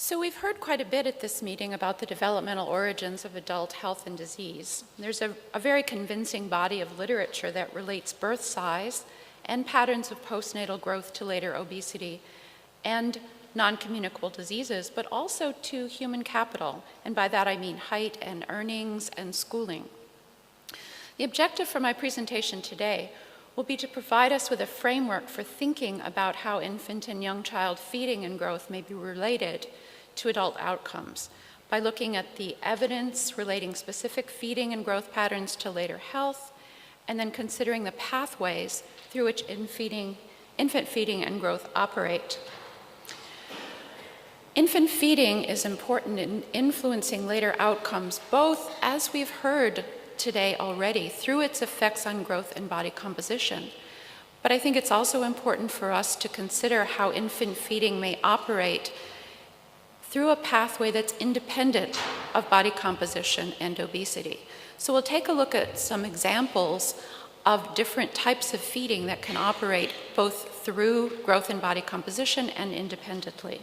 So we've heard quite a bit at this meeting about the developmental origins of adult health and disease. There's a very convincing body of literature that relates birth size and patterns of postnatal growth to later obesity and non-communicable diseases, but also to human capital, and by that I mean height and earnings and schooling. The objective for my presentation today will be to provide us with a framework for thinking about how infant and young child feeding and growth may be related to adult outcomes by looking at the evidence relating specific feeding and growth patterns to later health, and then considering the pathways through which infant feeding and growth operate. Infant feeding is important in influencing later outcomes, both, as we've heard today already, through its effects on growth and body composition. But I think it's also important for us to consider how infant feeding may operate through a pathway that's independent of body composition and obesity. So we'll take a look at some examples of different types of feeding that can operate both through growth and body composition and independently.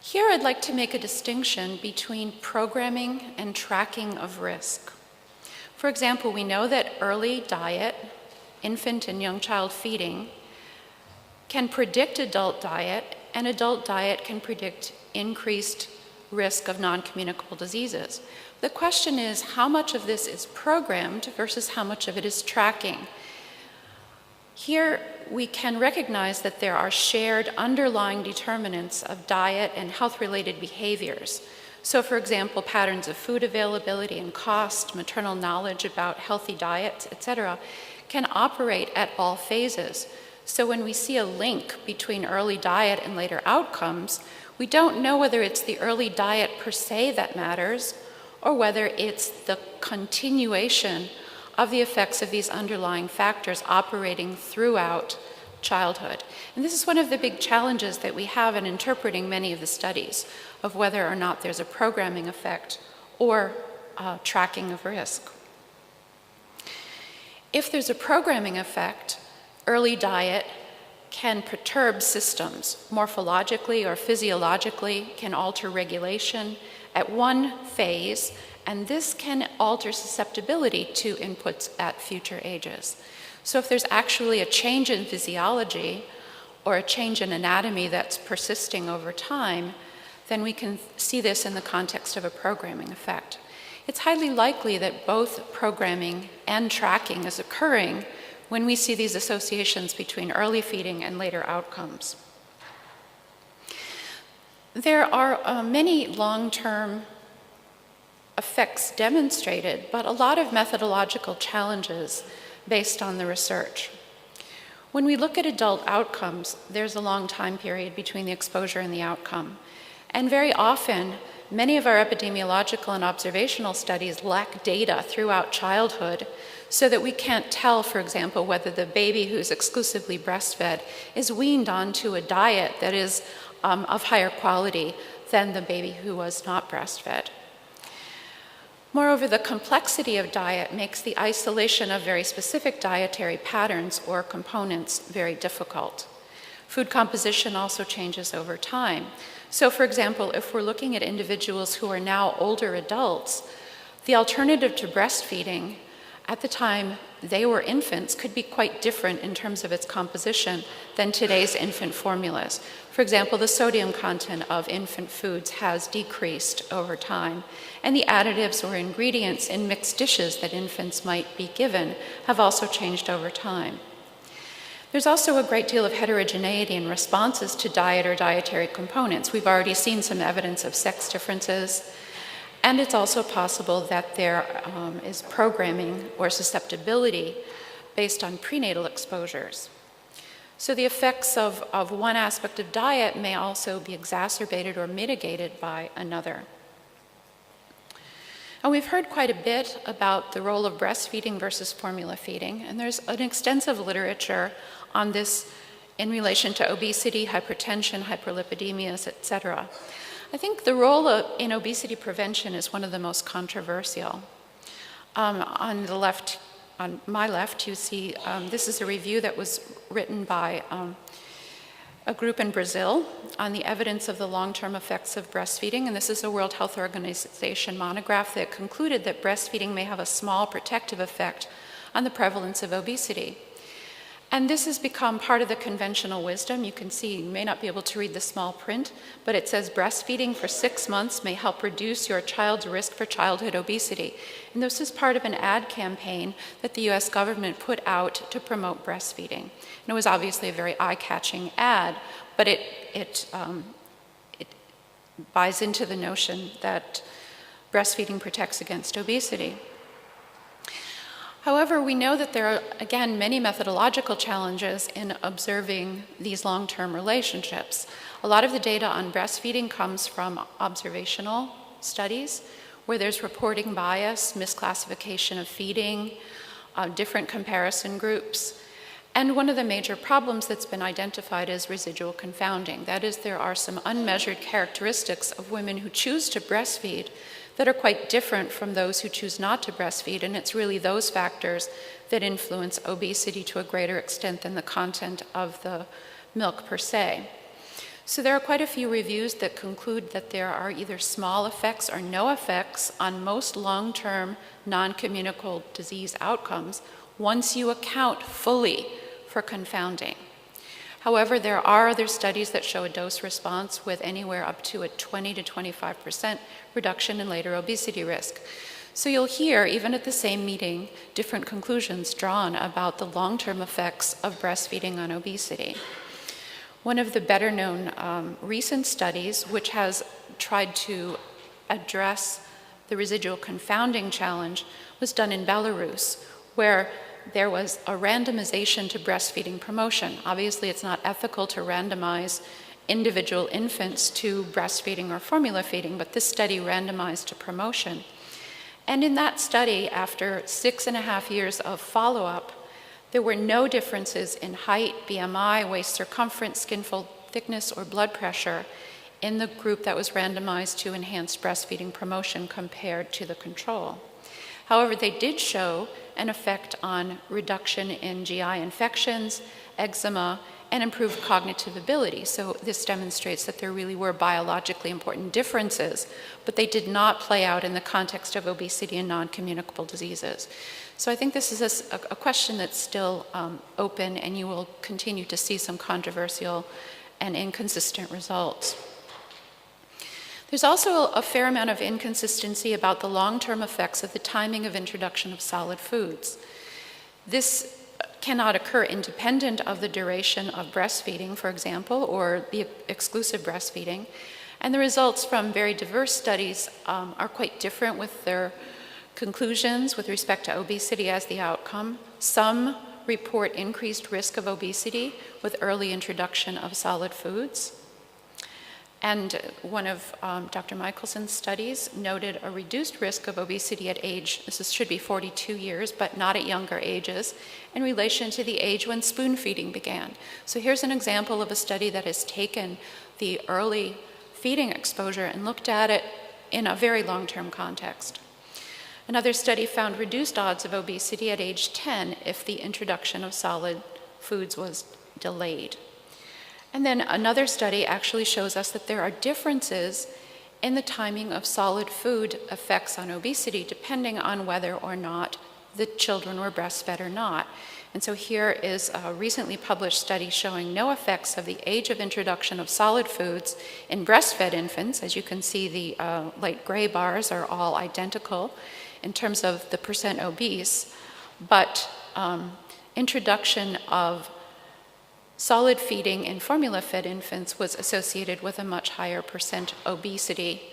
Here I'd like to make a distinction between programming and tracking of risk. For example, we know that early diet, infant and young child feeding, can predict adult diet, and adult diet can predict increased risk of non-communicable diseases. The question is, how much of this is programmed versus how much of it is tracking? Here we can recognize that there are shared underlying determinants of diet and health-related behaviors. So for example, patterns of food availability and cost, maternal knowledge about healthy diets, etc., can operate at all phases. So when we see a link between early diet and later outcomes, we don't know whether it's the early diet per se that matters, or whether it's the continuation of the effects of these underlying factors operating throughout childhood. And this is one of the big challenges that we have in interpreting many of the studies of whether or not there's a programming effect or tracking of risk. If there's a programming effect, early diet can perturb systems morphologically or physiologically, can alter regulation at one phase, and this can alter susceptibility to inputs at future ages. So if there's actually a change in physiology or a change in anatomy that's persisting over time, then we can see this in the context of a programming effect. It's highly likely that both programming and tracking is occurring when we see these associations between early feeding and later outcomes. There are many long-term effects demonstrated, but a lot of methodological challenges based on the research. When we look at adult outcomes, there's a long time period between the exposure and the outcome. And very often, many of our epidemiological and observational studies lack data throughout childhood, so that we can't tell, for example, whether the baby who's exclusively breastfed is weaned onto a diet that is of higher quality than the baby who was not breastfed. Moreover, the complexity of diet makes the isolation of very specific dietary patterns or components very difficult. Food composition also changes over time. So, for example, if we're looking at individuals who are now older adults, the alternative to breastfeeding at the time they were infants could be quite different in terms of its composition than today's infant formulas. For example, the sodium content of infant foods has decreased over time, and the additives or ingredients in mixed dishes that infants might be given have also changed over time. There's also a great deal of heterogeneity in responses to diet or dietary components. We've already seen some evidence of sex differences, and it's also possible that there is programming or susceptibility based on prenatal exposures. So the effects of one aspect of diet may also be exacerbated or mitigated by another. And we've heard quite a bit about the role of breastfeeding versus formula feeding, and there's an extensive literature on this in relation to obesity, hypertension, hyperlipidemias, etc. I think the role in obesity prevention is one of the most controversial. On my left, you see this is a review that was written by a group in Brazil on the evidence of the long-term effects of breastfeeding, and this is a World Health Organization monograph that concluded that breastfeeding may have a small protective effect on the prevalence of obesity. And this has become part of the conventional wisdom. You can see, you may not be able to read the small print, but it says breastfeeding for 6 months may help reduce your child's risk for childhood obesity. And this is part of an ad campaign that the US government put out to promote breastfeeding. And it was obviously a very eye-catching ad, but it buys into the notion that breastfeeding protects against obesity. However, we know that there are, again, many methodological challenges in observing these long-term relationships. A lot of the data on breastfeeding comes from observational studies, where there's reporting bias, misclassification of feeding, different comparison groups. And one of the major problems that's been identified is residual confounding. That is, there are some unmeasured characteristics of women who choose to breastfeed that are quite different from those who choose not to breastfeed, and it's really those factors that influence obesity to a greater extent than the content of the milk per se. So there are quite a few reviews that conclude that there are either small effects or no effects on most long-term non-communicable disease outcomes once you account fully for confounding. However, there are other studies that show a dose response with anywhere up to a 20 to 25% reduction in later obesity risk. So you'll hear, even at the same meeting, different conclusions drawn about the long-term effects of breastfeeding on obesity. One of the better-known recent studies, which has tried to address the residual confounding challenge, was done in Belarus, where there was a randomization to breastfeeding promotion. Obviously, it's not ethical to randomize individual infants to breastfeeding or formula feeding, but this study randomized to promotion. And in that study, after 6.5 years of follow-up, there were no differences in height, BMI, waist circumference, skin fold thickness, or blood pressure in the group that was randomized to enhanced breastfeeding promotion compared to the control. However, they did show an effect on reduction in GI infections, eczema, and improved cognitive ability. So this demonstrates that there really were biologically important differences, but they did not play out in the context of obesity and non-communicable diseases. So I think this is a question that's still open, and you will continue to see some controversial and inconsistent results. There's also a fair amount of inconsistency about the long-term effects of the timing of introduction of solid foods. This cannot occur independent of the duration of breastfeeding, for example, or the exclusive breastfeeding. And the results from very diverse studies are quite different with their conclusions with respect to obesity as the outcome. Some report increased risk of obesity with early introduction of solid foods. And one of Dr. Michelson's studies noted a reduced risk of obesity at age, should be 42 years, but not at younger ages, in relation to the age when spoon feeding began. So here's an example of a study that has taken the early feeding exposure and looked at it in a very long-term context. Another study found reduced odds of obesity at age 10 if the introduction of solid foods was delayed. And then another study actually shows us that there are differences in the timing of solid food effects on obesity depending on whether or not the children were breastfed or not. And so here is a recently published study showing no effects of the age of introduction of solid foods in breastfed infants. As you can see, the light gray bars are all identical in terms of the percent obese, but introduction of solid feeding in formula-fed infants was associated with a much higher percent obesity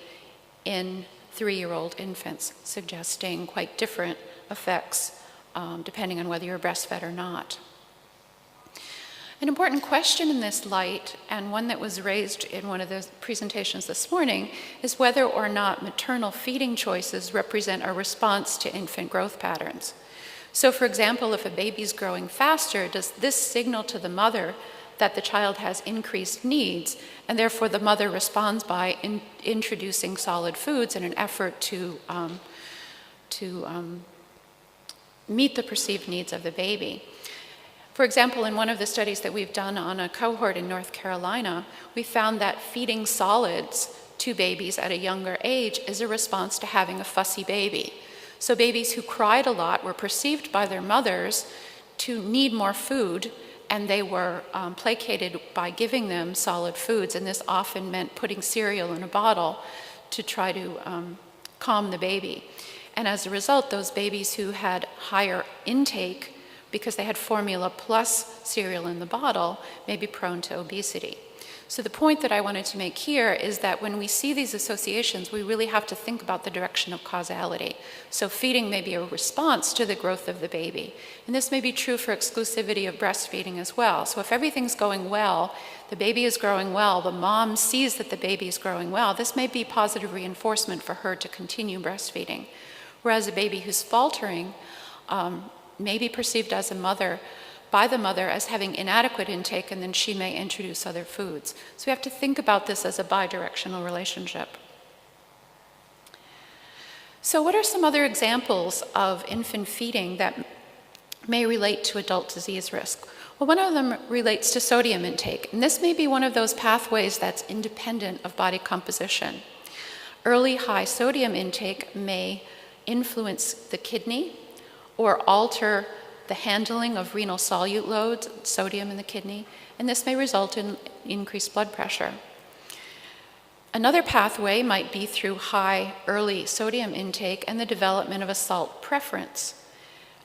in 3-year-old infants, suggesting quite different effects depending on whether you're breastfed or not. An important question in this light, and one that was raised in one of the presentations this morning, is whether or not maternal feeding choices represent a response to infant growth patterns. So for example, if a baby's growing faster, does this signal to the mother that the child has increased needs, and therefore the mother responds by introducing solid foods in an effort to meet the perceived needs of the baby? For example, in one of the studies that we've done on a cohort in North Carolina, we found that feeding solids to babies at a younger age is a response to having a fussy baby. So babies who cried a lot were perceived by their mothers to need more food, and they were placated by giving them solid foods, and this often meant putting cereal in a bottle to try to calm the baby. And as a result, those babies who had higher intake, because they had formula plus cereal in the bottle, may be prone to obesity. So the point that I wanted to make here is that when we see these associations, we really have to think about the direction of causality. So feeding may be a response to the growth of the baby. And this may be true for exclusivity of breastfeeding as well. So if everything's going well, the baby is growing well, the mom sees that the baby is growing well, this may be positive reinforcement for her to continue breastfeeding. Whereas a baby who's faltering may be perceived as a mother by the mother as having inadequate intake, and then she may introduce other foods. So we have to think about this as a bidirectional relationship. So what are some other examples of infant feeding that may relate to adult disease risk? Well, one of them relates to sodium intake, and this may be one of those pathways that's independent of body composition. Early high sodium intake may influence the kidney or alter the handling of renal solute loads, sodium in the kidney, and this may result in increased blood pressure. Another pathway might be through high early sodium intake and the development of a salt preference,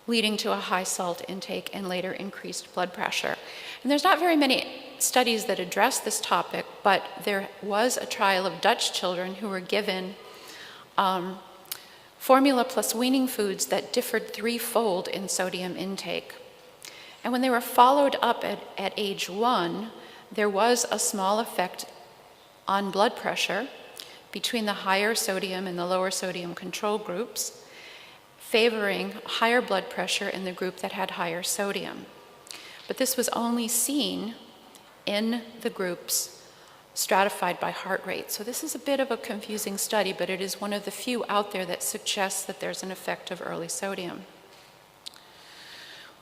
leading to a high salt intake and later increased blood pressure. And there's not very many studies that address this topic, but there was a trial of Dutch children who were given formula plus weaning foods that differed threefold in sodium intake. And when they were followed up at age 1, there was a small effect on blood pressure between the higher sodium and the lower sodium control groups, favoring higher blood pressure in the group that had higher sodium. But this was only seen in the groups stratified by heart rate. So this is a bit of a confusing study, but it is one of the few out there that suggests that there's an effect of early sodium.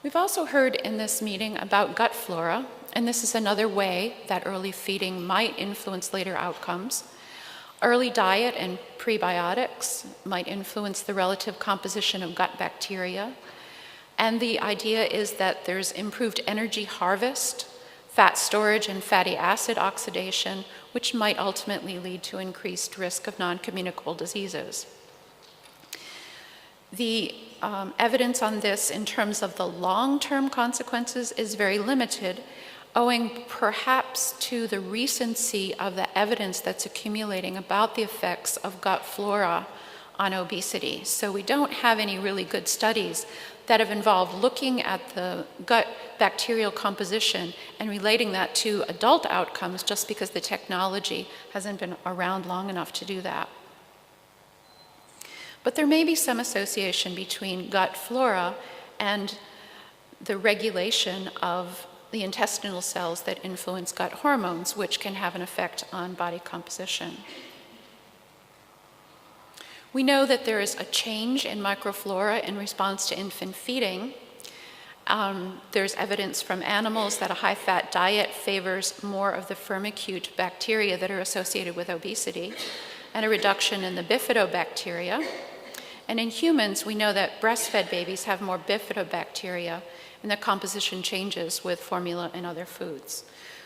We've also heard in this meeting about gut flora, and this is another way that early feeding might influence later outcomes. Early diet and prebiotics might influence the relative composition of gut bacteria, and the idea is that there's improved energy harvest, fat storage, and fatty acid oxidation, which might ultimately lead to increased risk of non-communicable diseases. The evidence on this in terms of the long-term consequences is very limited, owing perhaps to the recency of the evidence that's accumulating about the effects of gut flora on obesity. So we don't have any really good studies that have involved looking at the gut bacterial composition and relating that to adult outcomes, just because the technology hasn't been around long enough to do that. But there may be some association between gut flora and the regulation of the intestinal cells that influence gut hormones, which can have an effect on body composition. We know that there is a change in microflora in response to infant feeding. There's evidence from animals that a high-fat diet favors more of the firmicute bacteria that are associated with obesity, and a reduction in the bifidobacteria. And in humans, we know that breastfed babies have more bifidobacteria, and the composition changes with formula and other foods.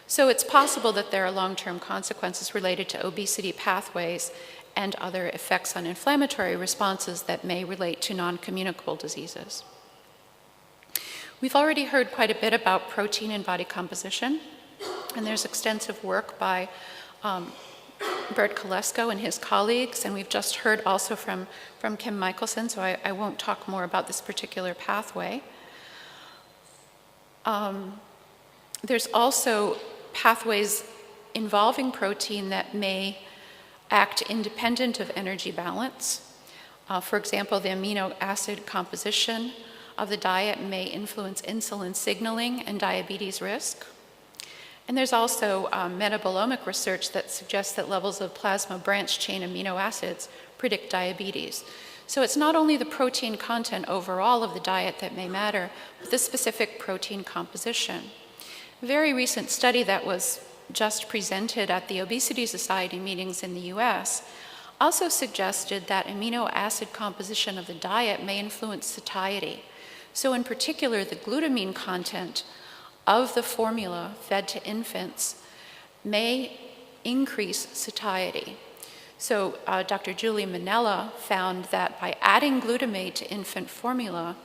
So it's possible that there are long-term consequences related to obesity pathways and other effects on inflammatory responses that may relate to non-communicable diseases. We've already heard quite a bit about protein and body composition, and there's extensive work by Bert Kolesko and his colleagues, and we've just heard also from Kim Michelson, so I won't talk more about this particular pathway. There's also pathways involving protein that may act independent of energy balance. For example, the amino acid composition of the diet may influence insulin signaling and diabetes risk. And there's also metabolomic research that suggests that levels of plasma branch chain amino acids predict diabetes. So it's not only the protein content overall of the diet that may matter, but the specific protein composition. A very recent study that was just presented at the Obesity Society meetings in the US also suggested that amino acid composition of the diet may influence satiety. So in particular, the glutamine content of the formula fed to infants may increase satiety. So Dr. Julie Minella found that by adding glutamate to infant formula,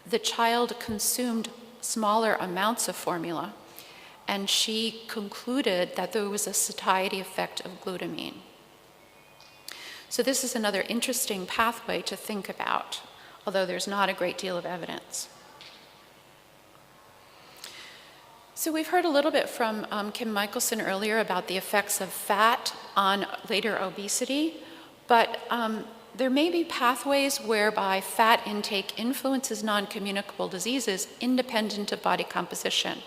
the child consumed smaller amounts of formula, and she concluded that there was a satiety effect of glutamine. So this is another interesting pathway to think about, although there's not a great deal of evidence. So we've heard a little bit from Kim Michelson earlier about the effects of fat on later obesity, but there may be pathways whereby fat intake influences non-communicable diseases independent of body composition.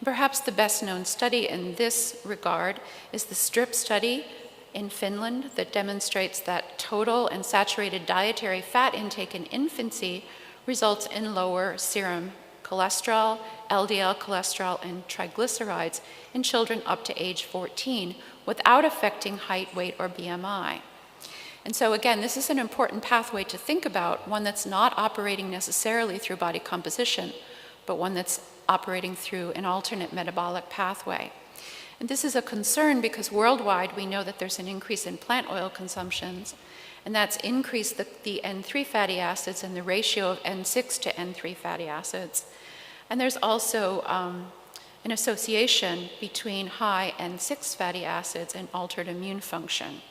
Perhaps the best known study in this regard is the STRIP study in Finland that demonstrates that total and saturated dietary fat intake in infancy results in lower serum cholesterol, LDL cholesterol, and triglycerides in children up to age 14 without affecting height, weight, or BMI. And so again, this is an important pathway to think about, one that's not operating necessarily through body composition, but one that's operating through an alternate metabolic pathway. And this is a concern because worldwide we know that there's an increase in plant oil consumptions, and that's increased the N3 fatty acids and the ratio of N6 to N3 fatty acids. And there's also an association between high N6 fatty acids and altered immune function,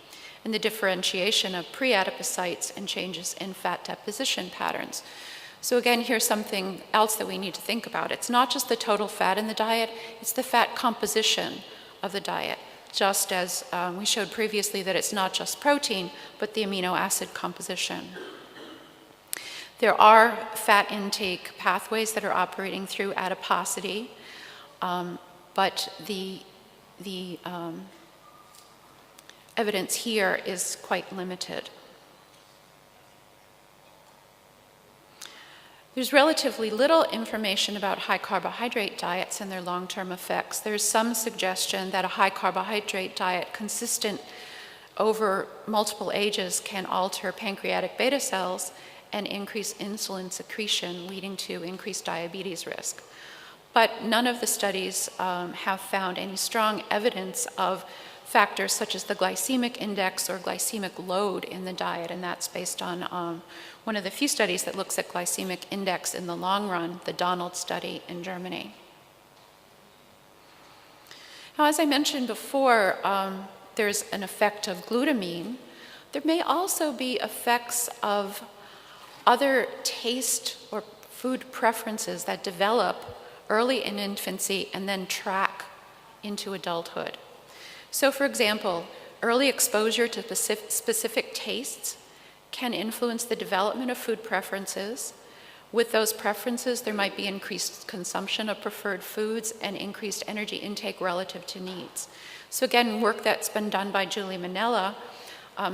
and the differentiation of pre-adipocytes and changes in fat deposition patterns. So again, here's something else that we need to think about. It's not just the total fat in the diet, it's the fat composition of the diet, just as we showed previously that it's not just protein, but the amino acid composition. There are fat intake pathways that are operating through adiposity, but the evidence here is quite limited. There's relatively little information about high carbohydrate diets and their long-term effects. There's some suggestion that a high carbohydrate diet consistent over multiple ages can alter pancreatic beta cells and increase insulin secretion, leading to increased diabetes risk. But none of the studies have found any strong evidence of factors such as the glycemic index or glycemic load in the diet, and that's based on one of the few studies that looks at glycemic index in the long run, the Donald study in Germany. Now, as I mentioned before, there's an effect of glutamine. There may also be effects of other taste or food preferences that develop early in infancy and then track into adulthood. So for example, early exposure to specific tastes can influence the development of food preferences. With those preferences, there might be increased consumption of preferred foods and increased energy intake relative to needs. So again, work that's been done by Julie Minella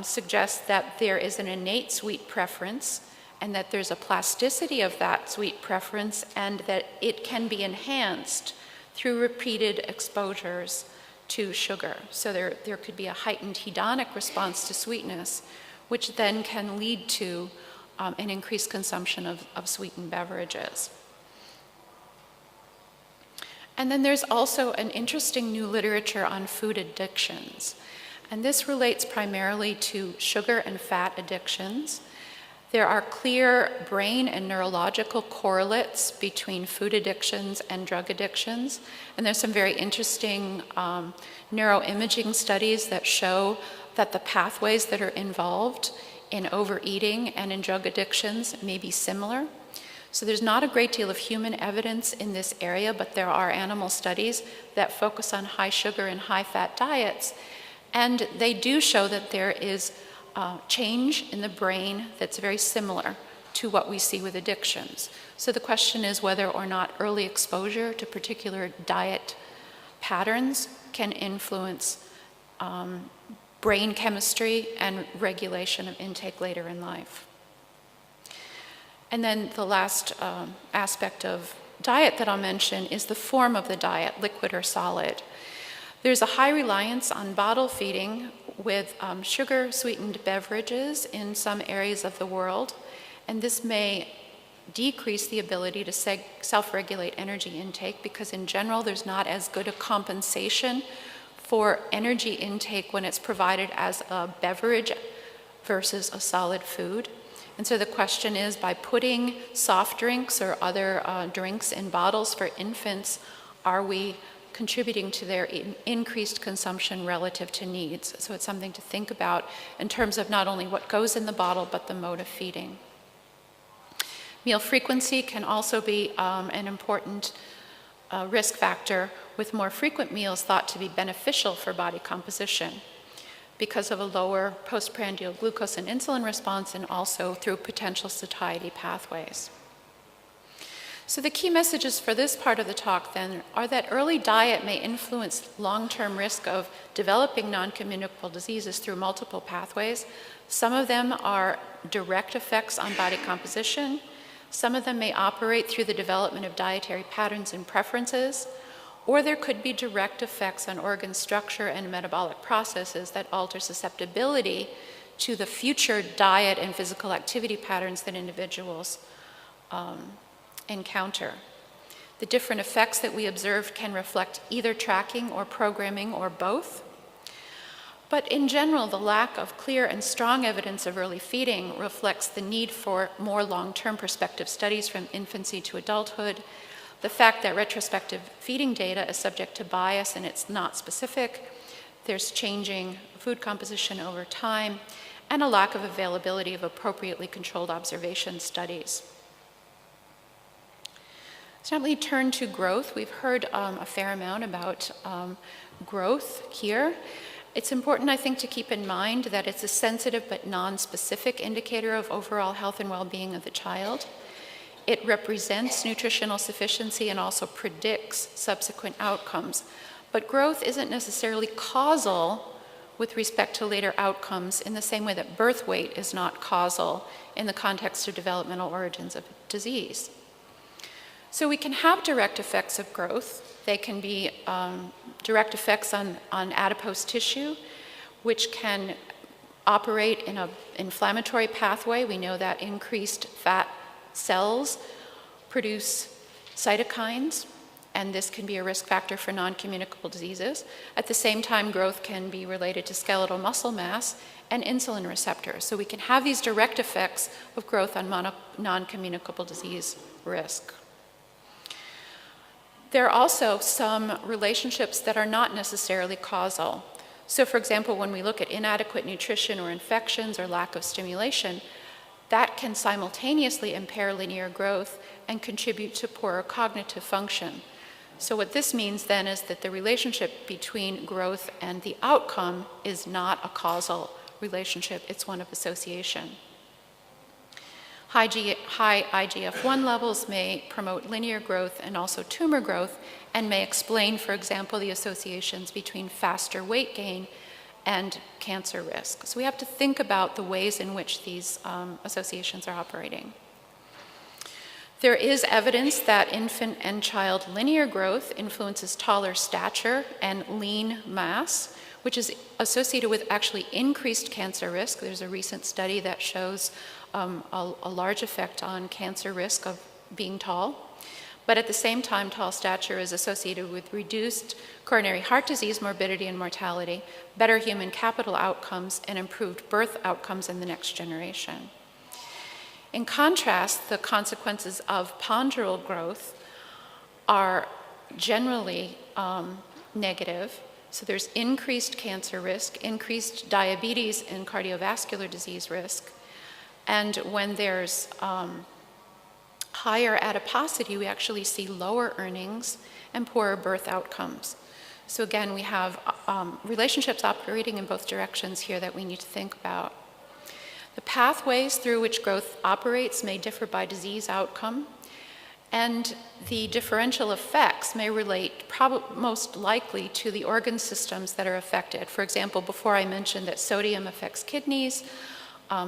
suggests that there is an innate sweet preference and that there's a plasticity of that sweet preference and that it can be enhanced through repeated exposures to sugar. So there could be a heightened hedonic response to sweetness, which then can lead to an increased consumption of sweetened beverages. And then there's also an interesting new literature on food addictions. And this relates primarily to sugar and fat addictions. There are clear brain and neurological correlates between food addictions and drug addictions. And there's some very interesting neuroimaging studies that show that the pathways that are involved in overeating and in drug addictions may be similar. So there's not a great deal of human evidence in this area, but there are animal studies that focus on high sugar and high fat diets. And they do show that there is change in the brain that's very similar to what we see with addictions. So the question is whether or not early exposure to particular diet patterns can influence brain chemistry, and regulation of intake later in life. And then the last aspect of diet that I'll mention is the form of the diet, liquid or solid. There's a high reliance on bottle feeding with sugar-sweetened beverages in some areas of the world, and this may decrease the ability to self-regulate energy intake because in general there's not as good a compensation for energy intake when it's provided as a beverage versus a solid food. And so the question is, by putting soft drinks or other drinks in bottles for infants, are we contributing to their increased consumption relative to needs? So it's something to think about in terms of not only what goes in the bottle, but the mode of feeding. Meal frequency can also be an important risk factor, with more frequent meals thought to be beneficial for body composition because of a lower postprandial glucose and insulin response, and also through potential satiety pathways. So the key messages for this part of the talk then are that early diet may influence long-term risk of developing non-communicable diseases through multiple pathways. Some of them are direct effects on body composition. Some of them may operate through the development of dietary patterns and preferences, or there could be direct effects on organ structure and metabolic processes that alter susceptibility to the future diet and physical activity patterns that individuals encounter. The different effects that we observed can reflect either tracking or programming or both. But in general, the lack of clear and strong evidence of early feeding reflects the need for more long-term prospective studies from infancy to adulthood, the fact that retrospective feeding data is subject to bias and it's not specific, there's changing food composition over time, and a lack of availability of appropriately controlled observation studies. So now we turn to growth. We've heard a fair amount about growth here. It's important, I think, to keep in mind that it's a sensitive but non-specific indicator of overall health and well-being of the child. It represents nutritional sufficiency and also predicts subsequent outcomes. But growth isn't necessarily causal with respect to later outcomes in the same way that birth weight is not causal in the context of developmental origins of disease. So we can have direct effects of growth. They can be direct effects on adipose tissue, which can operate in an inflammatory pathway. We know that increased fat cells produce cytokines, and this can be a risk factor for non-communicable diseases. At the same time, growth can be related to skeletal muscle mass and insulin receptors. So we can have these direct effects of growth on non-communicable disease risk. There are also some relationships that are not necessarily causal. So for example, when we look at inadequate nutrition or infections or lack of stimulation, that can simultaneously impair linear growth and contribute to poorer cognitive function. So what this means then is that the relationship between growth and the outcome is not a causal relationship, it's one of association. High IGF-1 levels may promote linear growth and also tumor growth, and may explain, for example, the associations between faster weight gain and cancer risk. So we have to think about the ways in which these associations are operating. There is evidence that infant and child linear growth influences taller stature and lean mass, which is associated with actually increased cancer risk. There's a recent study that shows a large effect on cancer risk of being tall. But at the same time, tall stature is associated with reduced coronary heart disease morbidity and mortality, better human capital outcomes, and improved birth outcomes in the next generation. In contrast, the consequences of ponderal growth are generally negative. So there's increased cancer risk, increased diabetes and cardiovascular disease risk. And when there's higher adiposity, we actually see lower earnings and poorer birth outcomes. So again, we have relationships operating in both directions here that we need to think about. The pathways through which growth operates may differ by disease outcome, And the differential effects may relate most likely to the organ systems that are affected. For example, before I mentioned that sodium affects kidneys,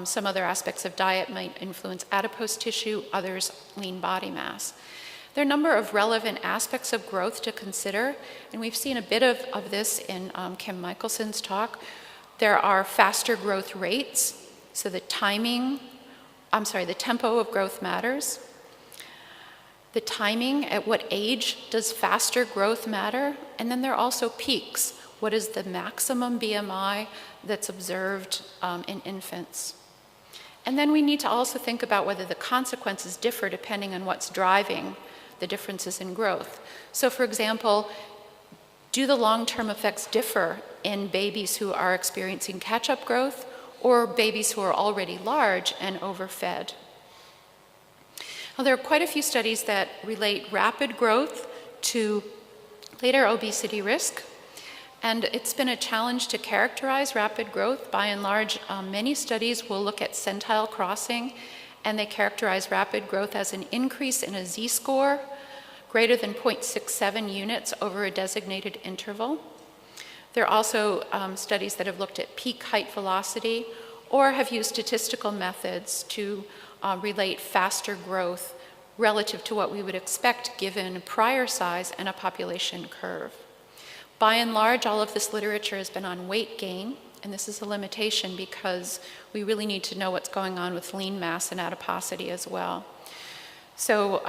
some other aspects of diet might influence adipose tissue, others lean body mass. There are a number of relevant aspects of growth to consider, and we've seen a bit of this in Kim Michelson's talk. There are faster growth rates, so the tempo of growth matters. The timing, at what age does faster growth matter? And then there are also peaks. What is the maximum BMI that's observed in infants? And then we need to also think about whether the consequences differ depending on what's driving the differences in growth. So for example, do the long-term effects differ in babies who are experiencing catch-up growth or babies who are already large and overfed? Well, there are quite a few studies that relate rapid growth to later obesity risk, and it's been a challenge to characterize rapid growth. By and large, many studies will look at centile crossing, and they characterize rapid growth as an increase in a z-score greater than 0.67 units over a designated interval. There are also studies that have looked at peak height velocity or have used statistical methods to relate faster growth relative to what we would expect given prior size and a population curve. By and large, all of this literature has been on weight gain, and this is a limitation because we really need to know what's going on with lean mass and adiposity as well. So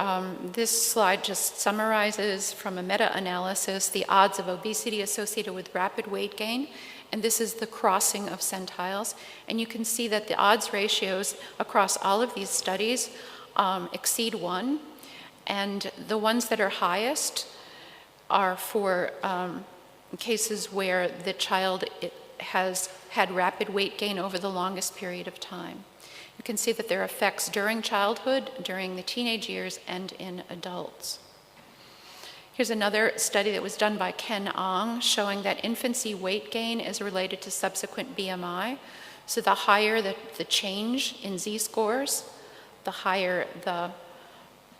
this slide just summarizes from a meta-analysis the odds of obesity associated with rapid weight gain, and this is the crossing of centiles. And you can see that the odds ratios across all of these studies exceed 1, and the ones that are highest are for cases where the child has had rapid weight gain over the longest period of time. You can see that there are effects during childhood, during the teenage years, and in adults. Here's another study that was done by Ken Ong showing that infancy weight gain is related to subsequent BMI. So the higher the change in z-scores, the higher the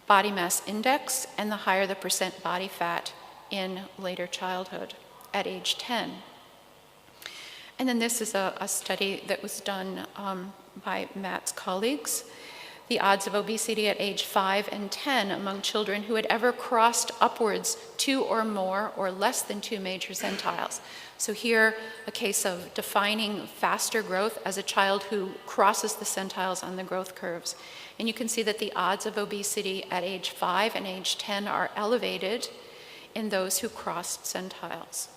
body mass index, and the higher the percent body fat in later childhood at age 10. And then this is a study that was done by Matt's colleagues. The odds of obesity at age 5 and 10 among children who had ever crossed upwards 2 or more or less than 2 major centiles. So here, a case of defining faster growth as a child who crosses the centiles on the growth curves. And you can see that the odds of obesity at age 5 and age 10 are elevated in those who crossed centiles.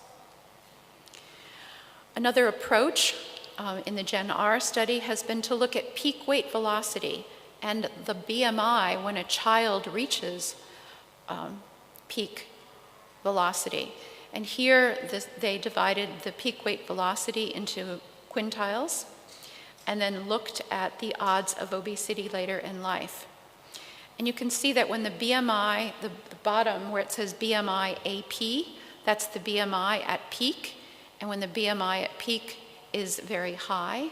Another approach in the GEN-R study has been to look at peak weight velocity and the BMI when a child reaches peak velocity. And here they divided the peak weight velocity into quintiles and then looked at the odds of obesity later in life. And you can see that when the BMI, the bottom where it says BMI AP, that's the BMI at peak, and when the BMI at peak is very high,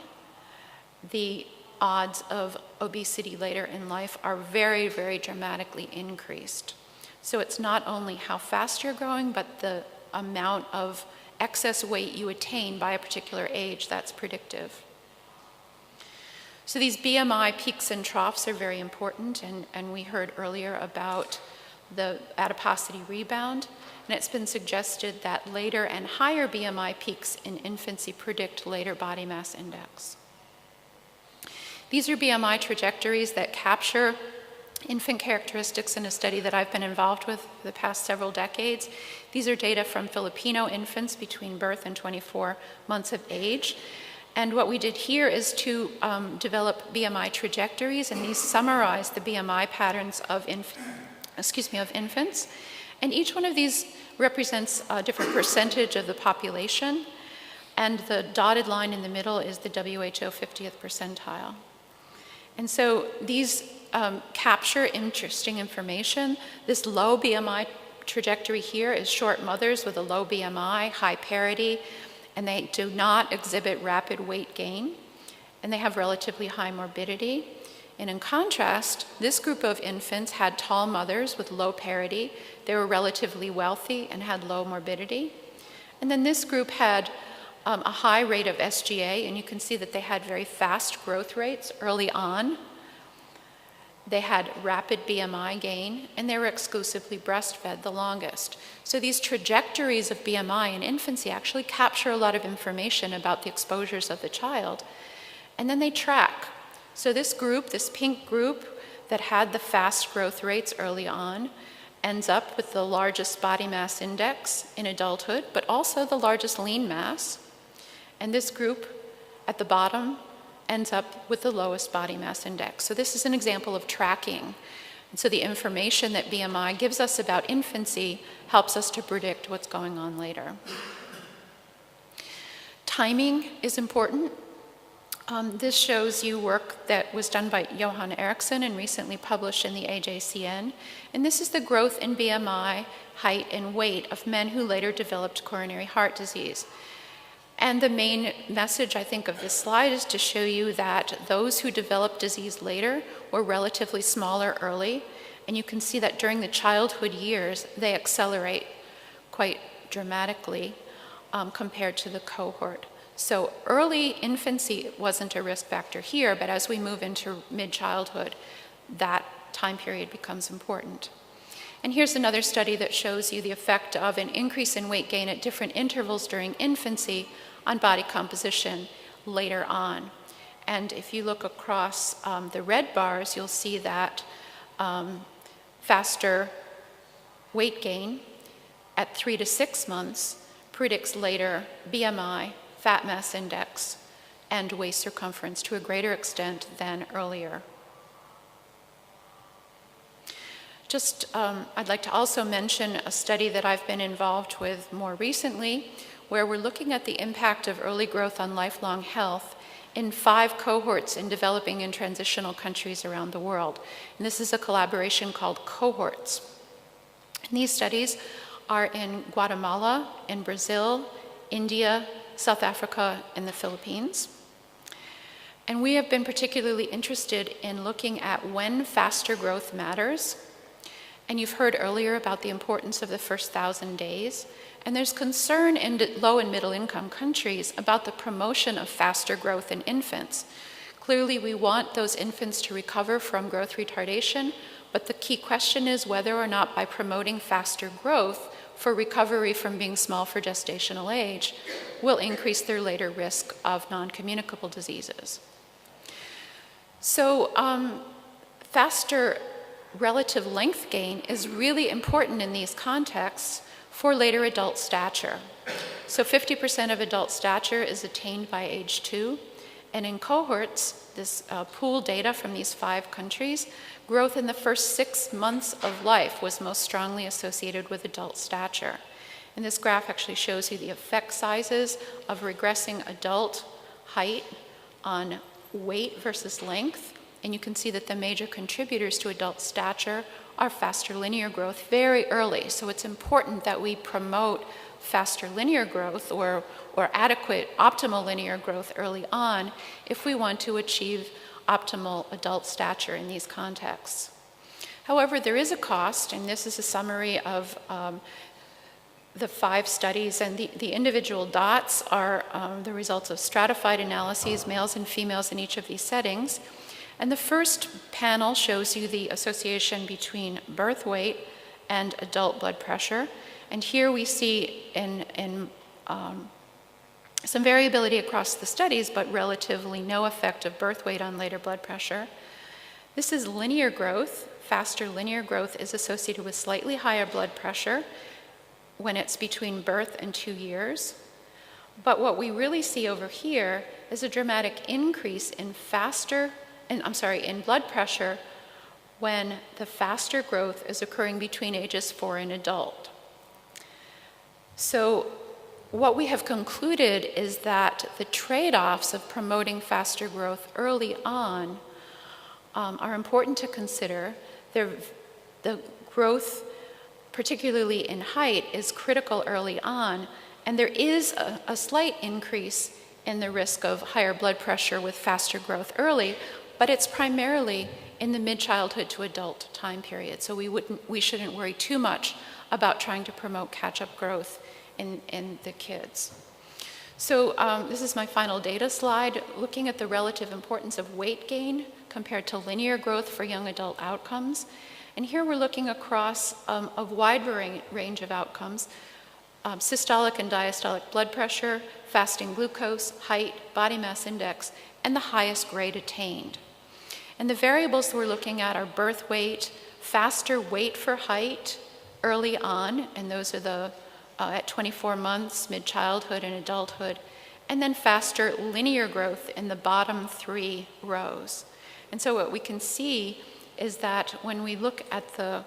the odds of obesity later in life are very, very dramatically increased. So it's not only how fast you're growing, but the amount of excess weight you attain by a particular age that's predictive. So these BMI peaks and troughs are very important, and we heard earlier about the adiposity rebound, and it's been suggested that later and higher BMI peaks in infancy predict later body mass index. These are BMI trajectories that capture infant characteristics in a study that I've been involved with for the past several decades. These are data from Filipino infants between birth and 24 months of age. And what we did here is to develop BMI trajectories, and these summarize the BMI patterns of infants. And each one of these represents a different percentage of the population, and the dotted line in the middle is the WHO 50th percentile. And so these capture interesting information. This low BMI trajectory here is short mothers with a low BMI, high parity, and they do not exhibit rapid weight gain, and they have relatively high morbidity. And in contrast, this group of infants had tall mothers with low parity. They were relatively wealthy and had low morbidity. And then this group had a high rate of SGA, and you can see that they had very fast growth rates early on. They had rapid BMI gain, and they were exclusively breastfed the longest. So these trajectories of BMI in infancy actually capture a lot of information about the exposures of the child. And then they track. So this group, this pink group that had the fast growth rates early on, ends up with the largest body mass index in adulthood, but also the largest lean mass. And this group at the bottom ends up with the lowest body mass index. So this is an example of tracking. And so the information that BMI gives us about infancy helps us to predict what's going on later. Timing is important. This shows you work that was done by Johan Eriksson and recently published in the AJCN. And this is the growth in BMI, height, and weight of men who later developed coronary heart disease. And the main message, I think, of this slide is to show you that those who developed disease later were relatively smaller early. And you can see that during the childhood years, they accelerate quite dramatically compared to the cohort. So early infancy wasn't a risk factor here, but as we move into mid-childhood, that time period becomes important. And here's another study that shows you the effect of an increase in weight gain at different intervals during infancy on body composition later on. And if you look across the red bars, you'll see that faster weight gain at 3 to 6 months predicts later BMI, fat mass index, and waist circumference to a greater extent than earlier. I'd like to also mention a study that I've been involved with more recently, where we're looking at the impact of early growth on lifelong health in 5 cohorts in developing and transitional countries around the world. And this is a collaboration called Cohorts. And these studies are in Guatemala, in Brazil, India, South Africa, and the Philippines. And we have been particularly interested in looking at when faster growth matters. And you've heard earlier about the importance of the first 1,000 days. And there's concern in low and middle income countries about the promotion of faster growth in infants. Clearly, we want those infants to recover from growth retardation, but the key question is whether or not by promoting faster growth for recovery from being small for gestational age will increase their later risk of non-communicable diseases. So faster relative length gain is really important in these contexts for later adult stature. So 50% of adult stature is attained by age 2. And in cohorts, this pool data from these 5 countries, growth in the first 6 months of life was most strongly associated with adult stature. And this graph actually shows you the effect sizes of regressing adult height on weight versus length. And you can see that the major contributors to adult stature are faster linear growth very early. So it's important that we promote faster linear growth or adequate optimal linear growth early on if we want to achieve optimal adult stature in these contexts. However, there is a cost, and this is a summary of the 5 studies, and the individual dots are the results of stratified analyses, males and females in each of these settings. And the first panel shows you the association between birth weight and adult blood pressure. And here we see some variability across the studies, but relatively no effect of birth weight on later blood pressure. This is linear growth. Faster linear growth is associated with slightly higher blood pressure when it's between birth and 2 years. But what we really see over here is a dramatic increase in blood pressure when the faster growth is occurring between ages 4 and adult. So what we have concluded is that the trade-offs of promoting faster growth early on are important to consider. The growth, particularly in height, is critical early on, and there is a slight increase in the risk of higher blood pressure with faster growth early, but it's primarily in the mid-childhood to adult time period. So we shouldn't worry too much about trying to promote catch-up growth in the kids. So this is my final data slide, looking at the relative importance of weight gain compared to linear growth for young adult outcomes. And here we're looking across a wide range of outcomes: systolic and diastolic blood pressure, fasting glucose, height, body mass index, and the highest grade attained. And the variables we're looking at are birth weight, faster weight for height early on, and those are the at 24 months, mid-childhood and adulthood, and then faster linear growth in the bottom 3 rows. And so what we can see is that when we look at the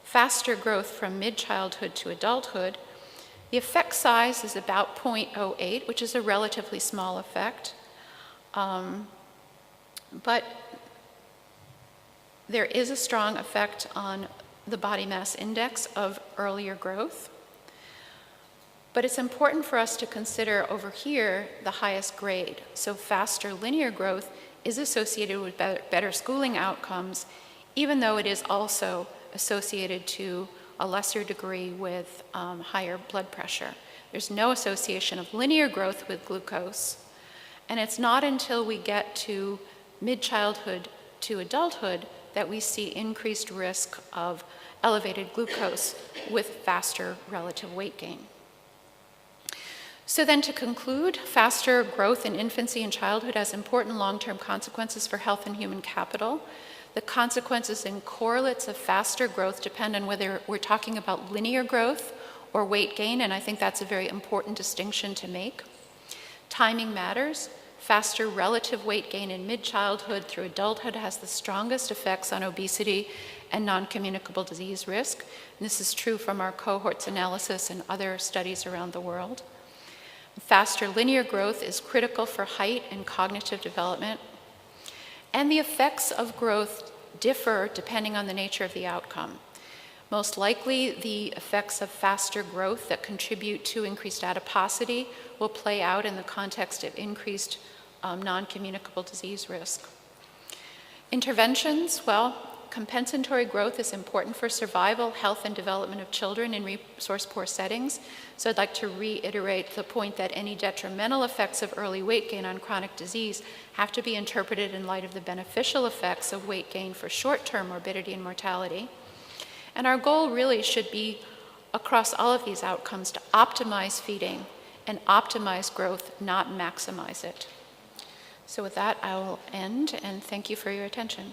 faster growth from mid-childhood to adulthood, the effect size is about 0.08, which is a relatively small effect. But there is a strong effect on the body mass index of earlier growth. But it's important for us to consider over here the highest grade. So faster linear growth is associated with better schooling outcomes, even though it is also associated to a lesser degree with higher blood pressure. There's no association of linear growth with glucose. And it's not until we get to mid-childhood to adulthood that we see increased risk of elevated glucose with faster relative weight gain. So then to conclude, faster growth in infancy and childhood has important long-term consequences for health and human capital. The consequences and correlates of faster growth depend on whether we're talking about linear growth or weight gain, and I think that's a very important distinction to make. Timing matters. Faster relative weight gain in mid-childhood through adulthood has the strongest effects on obesity and non-communicable disease risk. And this is true from our cohorts analysis and other studies around the world. Faster linear growth is critical for height and cognitive development. And the effects of growth differ depending on the nature of the outcome. Most likely, the effects of faster growth that contribute to increased adiposity will play out in the context of increased non-communicable disease risk. Interventions, well, compensatory growth is important for survival, health, and development of children in resource-poor settings. So I'd like to reiterate the point that any detrimental effects of early weight gain on chronic disease have to be interpreted in light of the beneficial effects of weight gain for short-term morbidity and mortality. And our goal really should be, across all of these outcomes, to optimize feeding and optimize growth, not maximize it. So with that, I will end, and thank you for your attention.